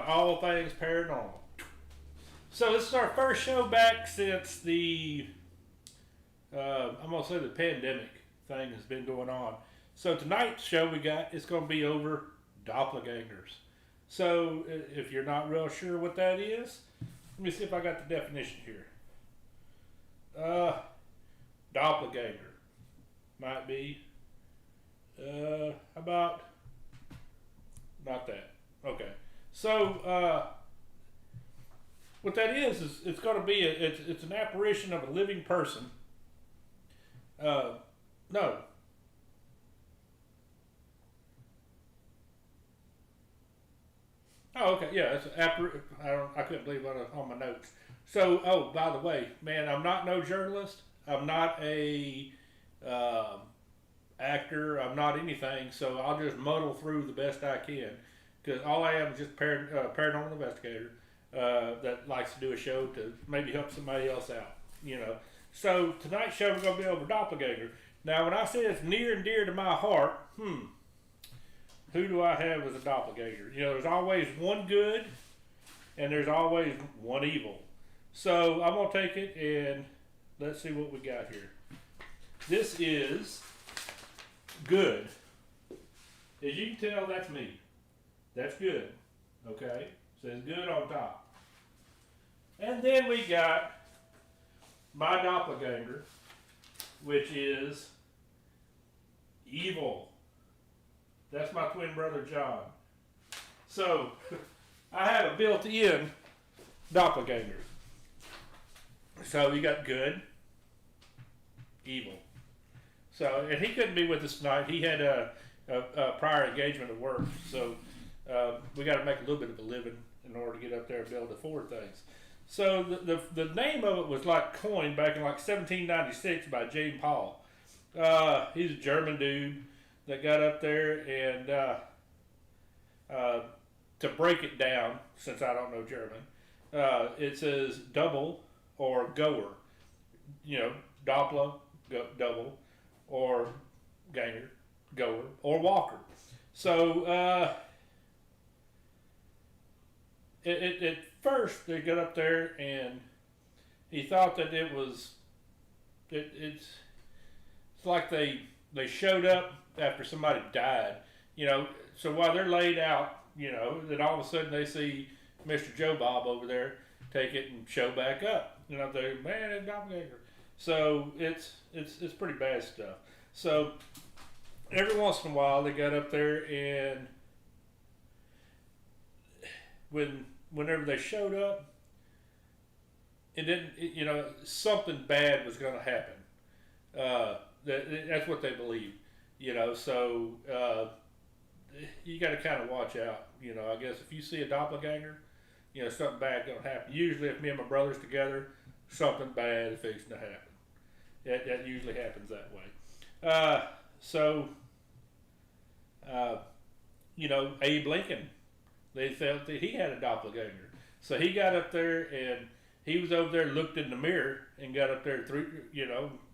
All Things Paranormal. So this is our first show back since the, I'm going to say the pandemic thing has been going on. So tonight's show is going to be over doppelgangers. So if you're not real sure what that is, let me see if I got the definition here. Doppelganger might be, how about, not that. Okay. So, what that is it's going to be, it's an apparition of a living person. No. Oh, okay. Yeah, it's I couldn't believe what on my notes. So, oh, by the way, man, I'm not no journalist. I'm not a actor. I'm not anything. So I'll just muddle through the best I can, because all I am is just a paranormal investigator that likes to do a show to maybe help somebody else out. So tonight's show we're going to be over doppelganger. Now, when I say it's near and dear to my heart, who do I have as a doppelganger? There's always one good, and there's always one evil. So I'm going to take it and let's see what we got here. This is good. As you can tell, that's me. That's good. Okay? Says good on top. And then we got my doppelganger, which is evil. That's my twin brother John. So I have a built-in doppelganger. So you got good, evil. So, and he couldn't be with us tonight. He had a prior engagement at work. So we got to make a little bit of a living in order to get up there and be able to afford things. So the name of it was like coined back in like 1796 by James Paul. He's a German dude that got up there, and to break it down, since I don't know German, it says double or goer. Doppler, double, or ganger, goer, or walker. So at first they got up there and he thought that it's like they showed up after somebody died, so while they're laid out, then all of a sudden they see Mr. Joe Bob over there take it and show back up. They man, it's doppelganger. So it's pretty bad stuff. So every once in a while they got up there, and whenever they showed up, it didn't, something bad was going to happen. That's what they believed, so you got to kind of watch out. I guess if you see a doppelganger, something bad going to happen. Usually if me and my brother's together, something bad is fixing to happen. That usually happens that way. Abe Lincoln, they felt that he had a doppelganger. So he got up there and he was over there, looked in the mirror, and got up there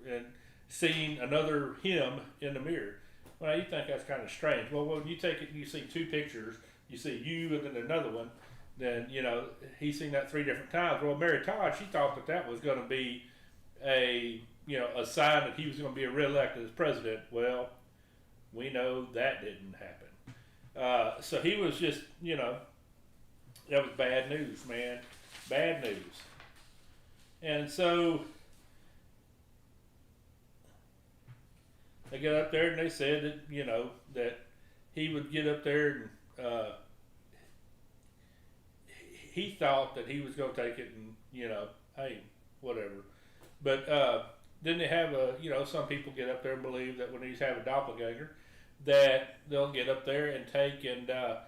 and seen another him in the mirror. Well, you think that's kind of strange. Well, when you take it and you see two pictures, you see you and then another one, then, he's seen that 3 different times. Well, Mary Todd, she thought that was going to be a sign that he was going to be reelected as president. Well, we know that didn't happen. So he was just, that was bad news, man. Bad news. And so they got up there and they said that, that he would get up there and he thought that he was going to take it and, hey, whatever. But then they have some people get up there and believe that when he's have a doppelganger, that they'll get up there and take and a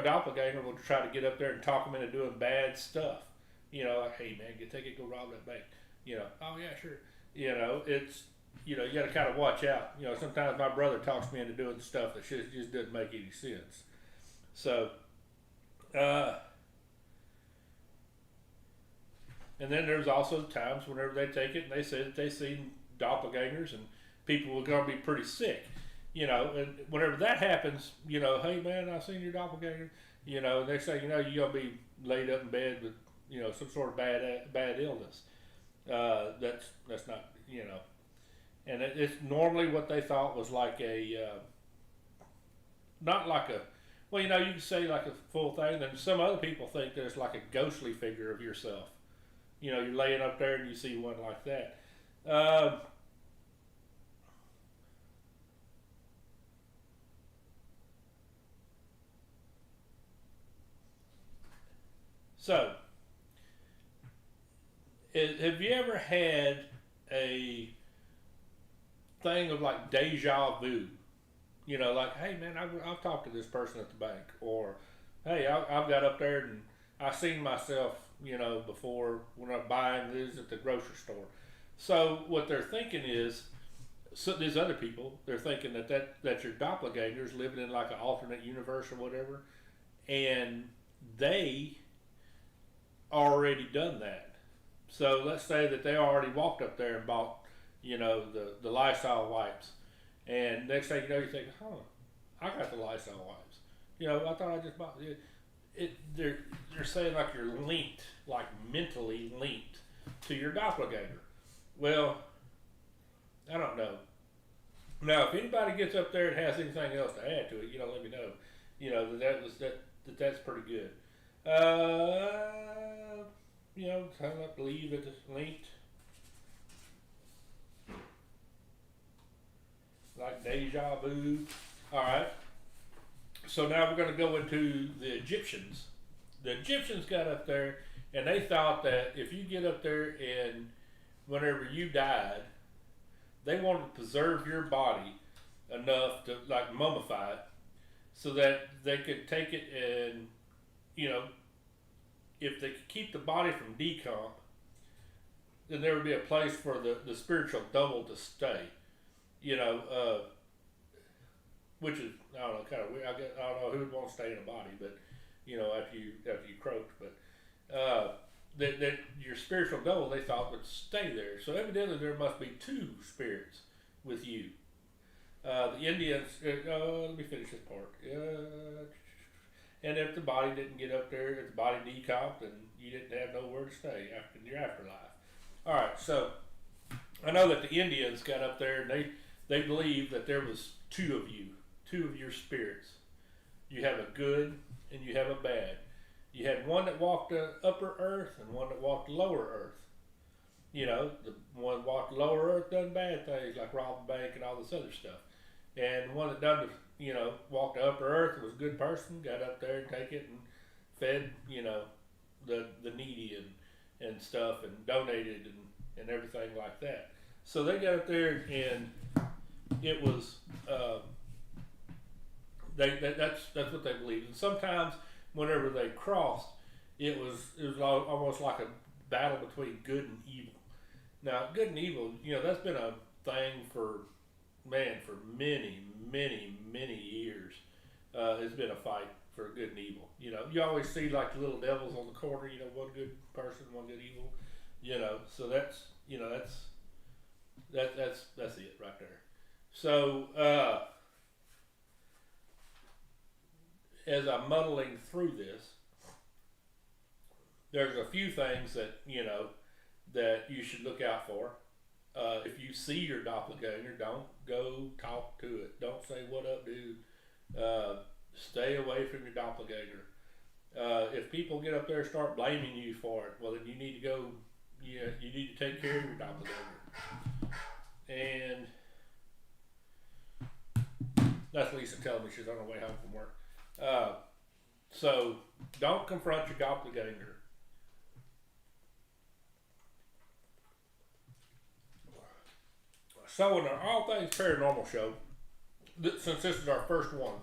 doppelganger will try to get up there and talk them into doing bad stuff. Like, hey man, take it, go rob that bank. Oh yeah, sure. It's, you got to kind of watch out. Sometimes my brother talks me into doing stuff that just doesn't make any sense. So, and then there's also times whenever they take it and they say that they seen doppelgangers and people were going to be pretty sick. And whenever that happens, hey man, I seen your doppelganger. You know, next thing you know, you're gonna be laid up in bed with some sort of bad illness. That's not and it's normally what they thought was like a not like a well, you can say like a full thing. Then some other people think that it's like a ghostly figure of yourself. You're laying up there and you see one like that. Um, so, have you ever had a thing of like deja vu? Like, hey man, I've talked to this person at the bank, or hey, I've got up there and I seen myself, before when I'm buying this at the grocery store. So what they're thinking is, so these other people, they're thinking that your doppelganger's living in like an alternate universe or whatever, and they already done that. So let's say that they already walked up there and bought, the Lysol wipes, and next thing you know, you think, I got the Lysol wipes. I thought I just bought it. They're saying like you're linked, like mentally linked to your doppelganger. Well, I don't know. Now, if anybody gets up there and has anything else to add to it, let me know. That's pretty good. I believe it is linked, like deja vu. All right. So now we're going to go into the Egyptians. The Egyptians got up there, and they thought that if you get up there and whenever you died, they wanted to preserve your body enough to like mummify it, so that they could take it and, if they could keep the body from decomp, then there would be a place for the spiritual double to stay. You know, which is, I don't know, kind of weird. I don't know who would want to stay in a body, but after you croaked, but that your spiritual double they thought would stay there. So evidently there must be two spirits with you. The Indians. Let me finish this part. And if the body didn't get up there, if the body decomped, and you didn't have nowhere to stay after your afterlife. All right, so I know that the Indians got up there, and they believed that there was two of you, two of your spirits. You have a good and you have a bad. You had one that walked the upper earth and one that walked the lower earth. The one that walked the lower earth done bad things like rob the bank and all this other stuff. And the one that done walked the upper earth was a good person, got up there and take it and fed, the needy and stuff and donated and everything like that. So they got up there and it was that's what they believed. And sometimes whenever they crossed, it was almost like a battle between good and evil. Now, good and evil, that's been a thing for many, many, many years. It's been a fight for good and evil. You always see like the little devils on the corner. One good person, one good evil. So that's it right there. So as I'm muddling through this, there's a few things that that you should look out for. If you see your doppelganger, don't go talk to it. Don't say, "What up, dude?" Stay away from your doppelganger. If people get up there and start blaming you for it, well, then you need to go. You need to take care of your doppelganger. And that's Lisa telling me she's on her way home from work. So don't confront your doppelganger. So in our All Things Paranormal show, since this is our first one,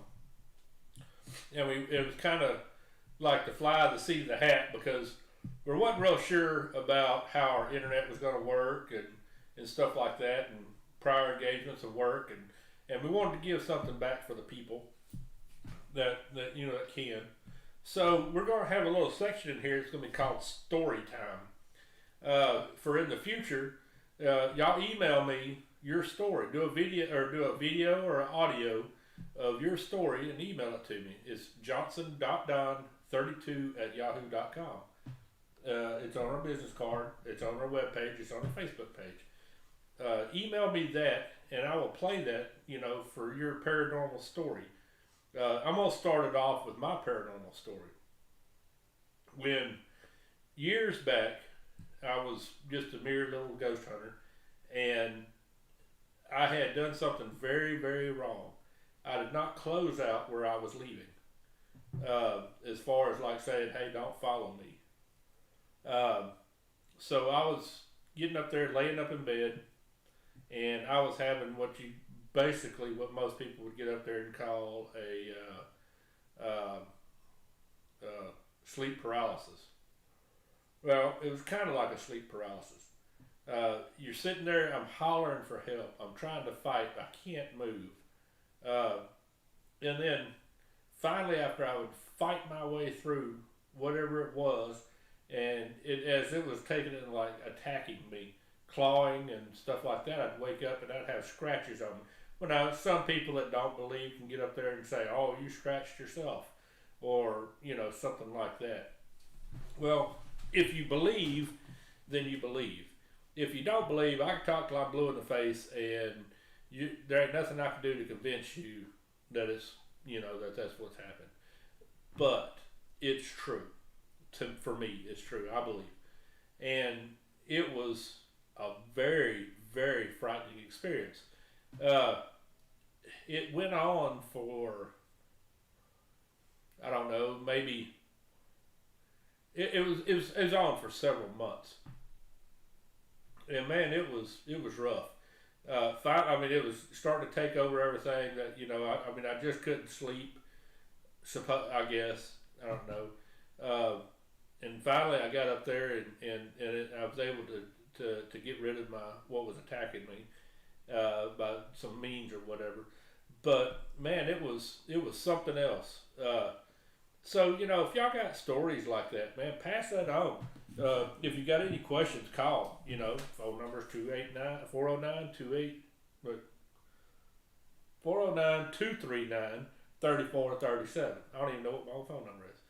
and it was kind of like the fly of the seat of the hat because we wasn't real sure about how our internet was going to work and stuff like that, and prior engagements of work, and we wanted to give something back for the people that can. So we're going to have a little section in here. It's going to be called Story Time. For in the future, y'all email me your story. Do a video or an audio of your story and email it to me. It's johnson.don32@yahoo.com. It's on our business card. It's on our webpage. It's on our Facebook page. Email me that, and I will play that, for your paranormal story. I'm going to start it off with my paranormal story. When years back, I was just a mere little ghost hunter, and I had done something very, very wrong. I did not close out where I was leaving, as far as like saying, hey, don't follow me. So I was getting up there, laying up in bed, and I was having what most people would get up there and call a sleep paralysis. Well, it was kind of like a sleep paralysis. You're sitting there, I'm hollering for help, I'm trying to fight, I can't move. And then finally, after I would fight my way through whatever it was, and as it was taking it and like attacking me, clawing and stuff like that, I'd wake up and I'd have scratches on me. Well, now some people that don't believe can get up there and say, "Oh, you scratched yourself," or something like that. Well, if you believe, then you believe. If you don't believe, I can talk till I'm blue in the face, and there ain't nothing I can do to convince you that it's that's what's happened. But it's true. For me, it's true. I believe, and it was a very, very frightening experience. It went on for, I don't know, maybe it was on for several months, and man, it was rough. It was starting to take over everything. That I just couldn't sleep. I guess I don't know. And finally, I got up there and I was able to get rid of what was attacking me by some means or whatever. But man, it was something else. So if y'all got stories like that, man, pass that on. If you got any questions, call. Phone number is 409-239-3437. I don't even know what my phone number is.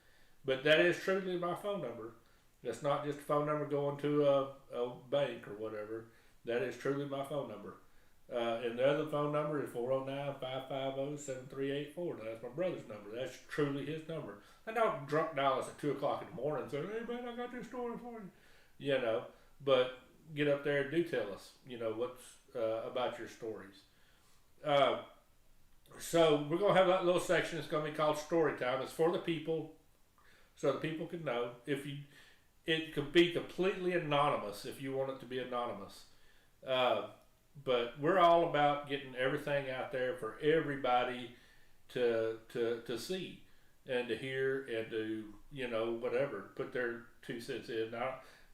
But that is truly my phone number. That's not just a phone number going to a bank or whatever. That is truly my phone number. And the other phone number is 409-550-7384. That's my brother's number. That's truly his number. I don't drunk dial us at 2 o'clock in the morning and say, "Hey man, I got this story for you." But get up there and do tell us, what's about your stories. So we're going to have that little section. It's going to be called Story Time. It's for the people, so the people can know. It could be completely anonymous if you want it to be anonymous. But we're all about getting everything out there for everybody to see and to hear and to whatever, put their 2 cents in.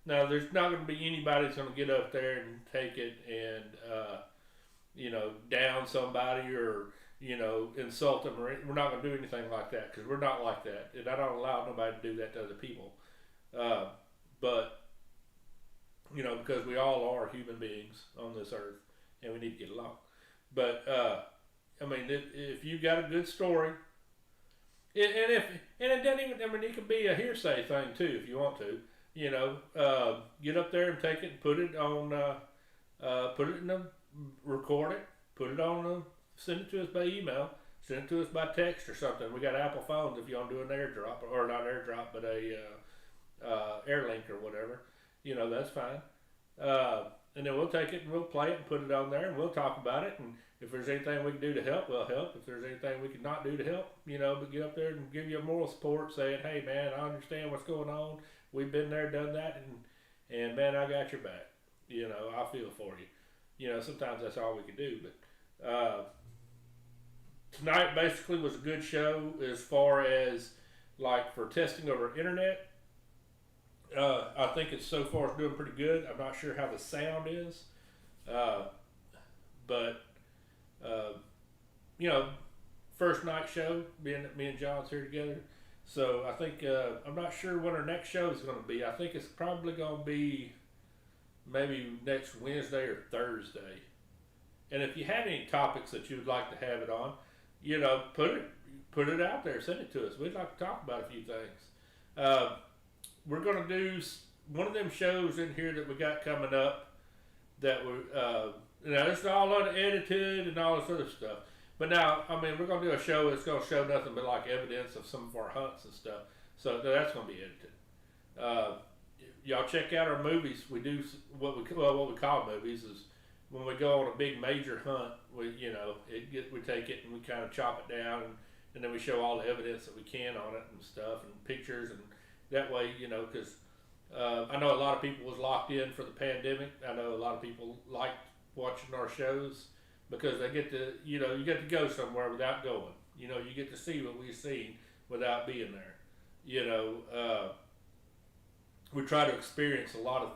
Now there's not going to be anybody that's going to get up there and take it and down somebody or insult them, or we're not going to do anything like that, because we're not like that, and I don't allow nobody to do that to other people. But because we all are human beings on this earth, and we need to get along. But if you got a good story, it doesn't even. It could be a hearsay thing too, if you want to. Get up there and take it and put it on. Put it in the record it. Put it on. Send it to us by email. Send it to us by text or something. We got Apple phones if you want to do an airdrop, or not airdrop, but a Airlink or whatever. That's fine. And then we'll take it and we'll play it and put it on there and we'll talk about it. And if there's anything we can do to help, we'll help. If there's anything we can not do to help, but get up there and give you a moral support, saying, "Hey man, I understand what's going on. We've been there, done that, and man, I got your back. I feel for you." Sometimes that's all we can do. But tonight basically was a good show as far as like for testing over internet. I think it's so far doing pretty good. I'm not sure how the sound is, but first night show, being that me and John's here together. So I think I'm not sure when our next show is going to be. I think it's probably going to be maybe next Wednesday or Thursday. And if you have any topics that you would like to have it on, put it out there, send it to us. We'd like to talk about a few things. Uh, we're gonna do one of them shows in here that we got coming up that we it's all unedited and all this other stuff. But now, I mean, we're gonna do a show that's gonna show nothing but like evidence of some of our hunts and stuff. So that's gonna be edited. Uh, y'all check out our movies. We do what we call movies is when we go on a big major hunt. We we take it and we kind of chop it down and then we show all the evidence that we can on it and stuff and pictures and that way because I know a lot of people was locked in for the pandemic. I know a lot of people liked watching our shows because they get to you get to go somewhere without going. You get to see what we've seen without being there. We try to experience a lot of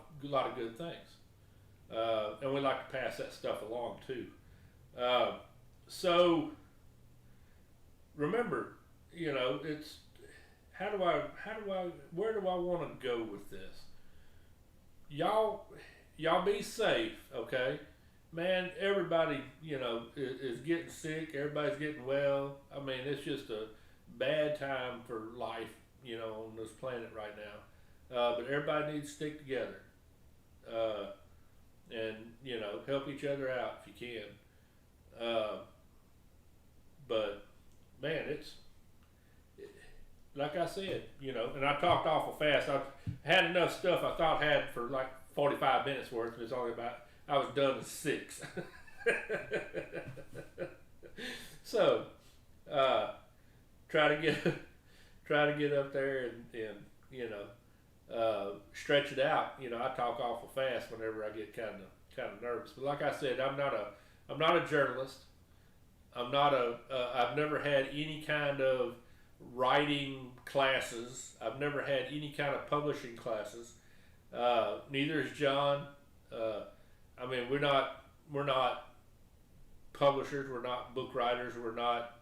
good things, and we like to pass that stuff along too. So remember, it's where do I want to go with this? Y'all be safe, okay? Man, everybody, is getting sick. Everybody's getting well. I mean, it's just a bad time for life, on this planet right now. But everybody needs to stick together, and help each other out if you can. But man, it's like I said, and I talked awful fast. I had enough stuff I thought I had for like 45 minutes worth. It's only I was done in 6. So, try to get up there and stretch it out. I talk awful fast whenever I get kind of nervous. But like I said, I'm not a journalist. I've never had any kind of writing classes. I've never had any kind of publishing classes. Neither is John. I mean, we're not publishers. We're not book writers. We're not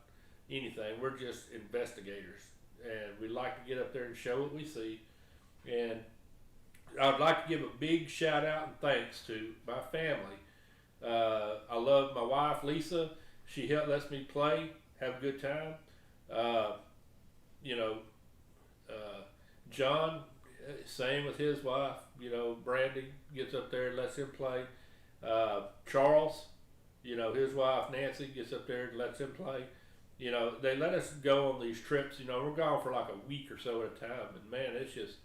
anything. We're just investigators, and we like to get up there and show what we see. And I'd like to give a big shout out and thanks to my family. I love my wife, Lisa. She lets me play, have a good time. John, same with his wife. Brandy gets up there and lets him play. Charles, his wife Nancy gets up there and lets him play. They let us go on these trips. We're gone for like a week or so at a time, and man, it's just,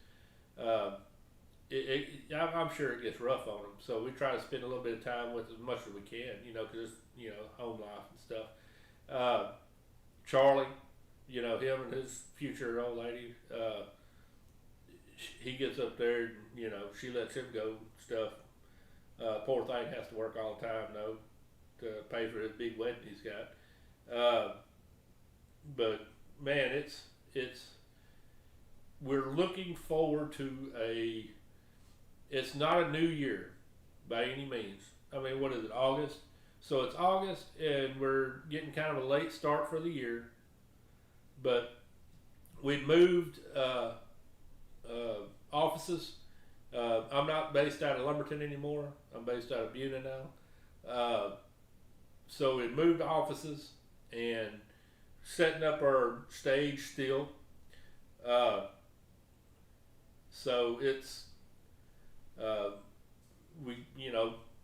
I'm sure it gets rough on them. So we try to spend a little bit of time with as much as we can, because home life and stuff. Charlie, him and his future old lady, he gets up there and, she lets him go and stuff. Poor thing has to work all the time, though, to pay for his big wedding he's got. But man, we're looking forward to it's not a new year by any means. I mean, what is it, August? So it's August, and we're getting kind of a late start for the year. But we've moved offices. I'm not based out of Lumberton anymore. I'm based out of Buena now. So we moved offices and setting up our stage still. So it's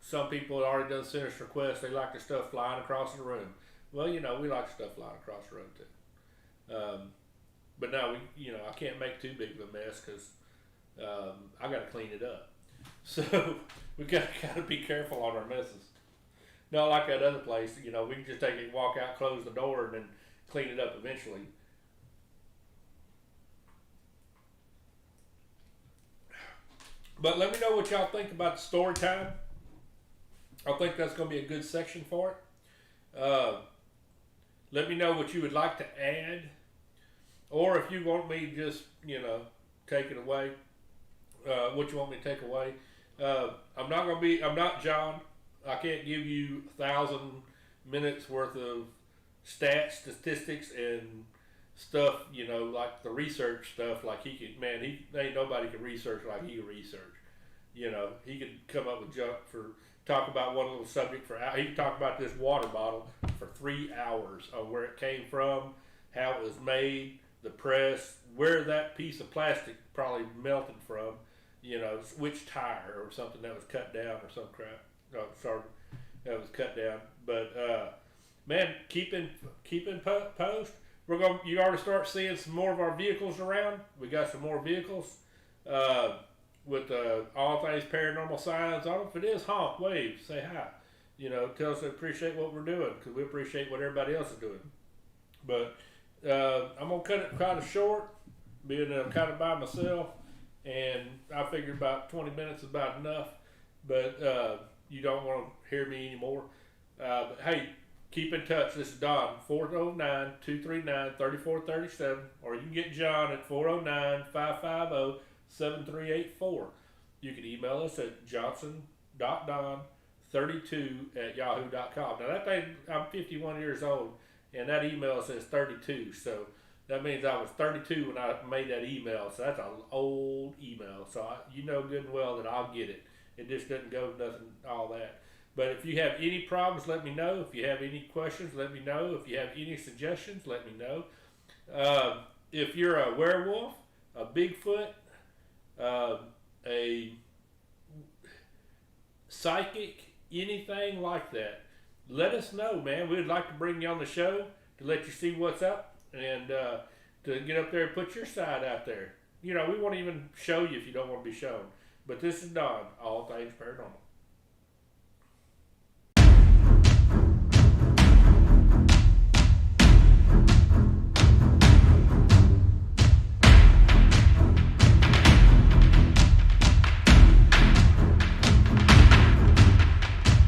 some people had already done sinister requests. They like the stuff flying across the room. Well, we like stuff flying across the room too. But now I can't make too big of a mess because I got to clean it up. So we got to be careful on our messes. Not like that other place. We can just take it, walk out, close the door, and then clean it up eventually. But let me know what y'all think about the story time. I think that's going to be a good section for it. Let me know what you would like to add, or if you want me just take it away. What you want me to take away? I'm not John. I can't give you 1,000 minutes worth of stats, statistics, and stuff. Like the research stuff. Like he ain't nobody can research like he can research. You know, he could come up with junk for talk about one little subject for he could talk about this water bottle for 3 hours on where it came from, how it was made, the press, where that piece of plastic probably melted from, you know, which tire or something that was cut down or some crap. Oh, sorry, that was cut down. But man, keep in post. You already start seeing some more of our vehicles around. We got some more vehicles with All Things Paranormal signs on them. If it is, honk, wave, say hi. You know, tell us they appreciate what we're doing, because we appreciate what everybody else is doing. But I'm gonna cut it kind of short, being kind of by myself, and I figured about 20 minutes is about enough. But you don't want to hear me anymore. But hey, keep in touch. This is Don, 409-239-3437, or you can get John at 409-550-7384. You can email us at johnson.don32@yahoo.com. Now that thing, I'm 51 years old, and that email says 32, so that means I was 32 when I made that email, so that's an old email. So you know good and well that I'll get it. It just doesn't go nothing, all that. But if you have any problems, let me know. If you have any questions, let me know. If you have any suggestions, let me know. If you're a werewolf, a Bigfoot, a psychic, anything like that, let us know, man. We'd like to bring you on the show to let you see what's up and to get up there and put your side out there. You know, we won't even show you if you don't want to be shown. But this is Don, All Things Paranormal.